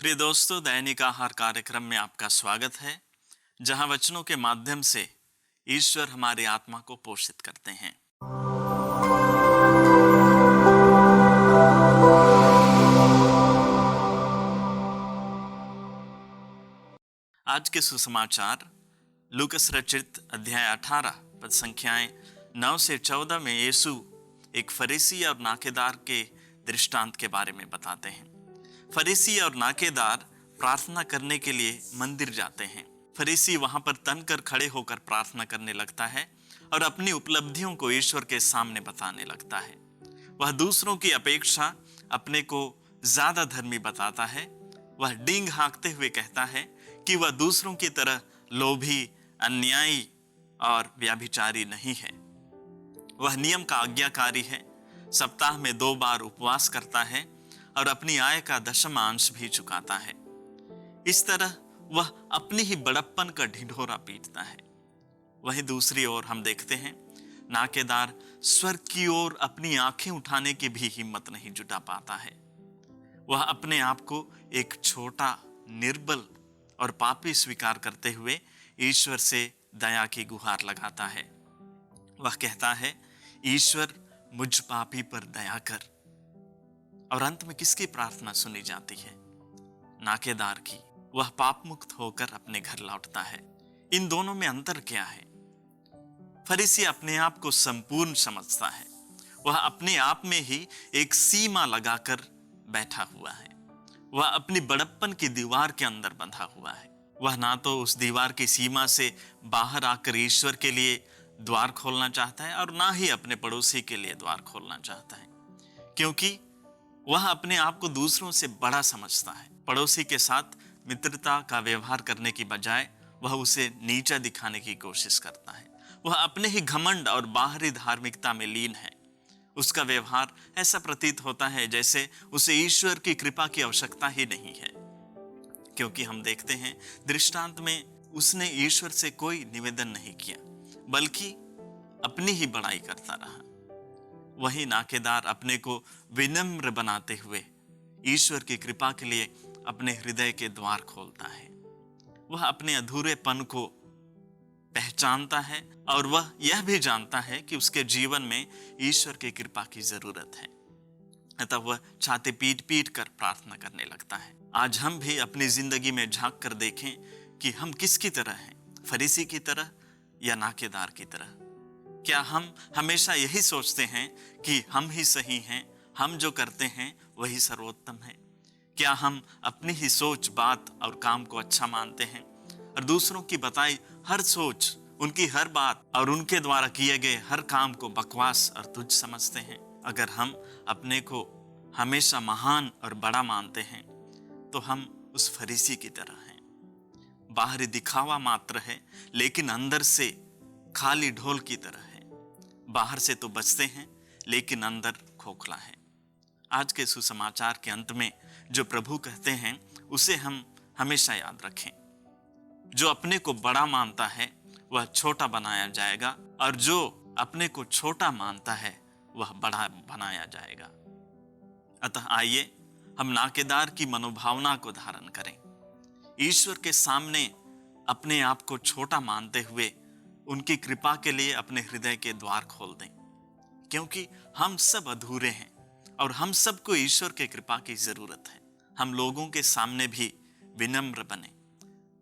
प्रिय दोस्तों, दैनिक आहार कार्यक्रम में आपका स्वागत है, जहां वचनों के माध्यम से ईश्वर हमारी आत्मा को पोषित करते हैं। आज के सुसमाचार लूकस रचित अध्याय 18 पद संख्याएं 9 से 14 में यीशु एक फरीसी और नाकेदार के दृष्टांत के बारे में बताते हैं। फरीसी और नाकेदार प्रार्थना करने के लिए मंदिर जाते हैं। फरीसी वहां पर तनकर खड़े होकर प्रार्थना करने लगता है और अपनी उपलब्धियों को ईश्वर के सामने बताने लगता है। वह दूसरों की अपेक्षा अपने को ज्यादा धर्मी बताता है। वह डींग हाँकते हुए कहता है कि वह दूसरों की तरह लोभी, अन्यायी और व्यभिचारी नहीं है। वह नियम का आज्ञाकारी है, सप्ताह में 2 बार उपवास करता है और अपनी आय का दशमांश भी चुकाता है। इस तरह वह अपनी ही बड़प्पन का ढिंढोरा पीटता है। वहीं दूसरी ओर हम देखते हैं, नाकेदार स्वर्ग की ओर अपनी आंखें उठाने की भी हिम्मत नहीं जुटा पाता है। वह अपने आप को एक छोटा, निर्बल और पापी स्वीकार करते हुए ईश्वर से दया की गुहार लगाता है। वह कहता है, ईश्वर मुझ पापी पर दया कर। और अंत में किसकी प्रार्थना सुनी जाती है? नाकेदार की। वह पाप मुक्त होकर अपने घर लौटता है। इन दोनों में अंतर क्या है? फरीसी अपने आप को संपूर्ण समझता है। वह अपने आप में ही एक सीमा लगाकर बैठा हुआ है। वह अपनी बड़प्पन की दीवार के अंदर बंधा हुआ है। वह ना तो उस दीवार की सीमा से बाहर आकर ईश्वर के लिए द्वार खोलना चाहता है और ना ही अपने पड़ोसी के लिए द्वार खोलना चाहता है, क्योंकि वह अपने आप को दूसरों से बड़ा समझता है। पड़ोसी के साथ मित्रता का व्यवहार करने की बजाय वह उसे नीचा दिखाने की कोशिश करता है। वह अपने ही घमंड और बाहरी धार्मिकता में लीन है। उसका व्यवहार ऐसा प्रतीत होता है जैसे उसे ईश्वर की कृपा की आवश्यकता ही नहीं है, क्योंकि हम देखते हैं दृष्टांत में उसने ईश्वर से कोई निवेदन नहीं किया, बल्कि अपनी ही बड़ाई करता रहा। वही नाकेदार अपने को विनम्र बनाते हुए ईश्वर की कृपा के लिए अपने हृदय के द्वार खोलता है। वह अपने अधूरेपन को पहचानता है और वह यह भी जानता है कि उसके जीवन में ईश्वर की कृपा की जरूरत है। अतः वह छाती पीट पीट कर प्रार्थना करने लगता है। आज हम भी अपनी जिंदगी में झांक कर देखें कि हम किसकी तरह हैं, फरीसी की तरह या नाकेदार की तरह। क्या हम हमेशा यही सोचते हैं कि हम ही सही हैं, हम जो करते हैं वही सर्वोत्तम है? क्या हम अपनी ही सोच, बात और काम को अच्छा मानते हैं और दूसरों की बताई हर सोच, उनकी हर बात और उनके द्वारा किए गए हर काम को बकवास और तुच्छ समझते हैं? अगर हम अपने को हमेशा महान और बड़ा मानते हैं तो हम उस फरीसी की तरह हैं। बाहरी दिखावा मात्र है, लेकिन अंदर से खाली ढोल की तरह है। बाहर से तो बचते हैं, लेकिन अंदर खोखला है। आज के सुसमाचार के अंत में जो प्रभु कहते हैं उसे हम हमेशा याद रखें। जो अपने को बड़ा मानता है वह छोटा बनाया जाएगा, और जो अपने को छोटा मानता है वह बड़ा बनाया जाएगा। अतः आइए हम नाकेदार की मनोभावना को धारण करें। ईश्वर के सामने अपने आप को छोटा मानते हुए उनकी कृपा के लिए अपने हृदय के द्वार खोल दें, क्योंकि हम सब अधूरे हैं और हम सबको ईश्वर के कृपा की जरूरत है। हम लोगों के सामने भी विनम्र बने,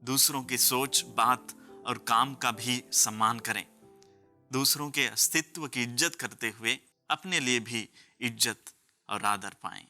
दूसरों की सोच, बात और काम का भी सम्मान करें, दूसरों के अस्तित्व की इज्जत करते हुए अपने लिए भी इज्जत और आदर पाएं।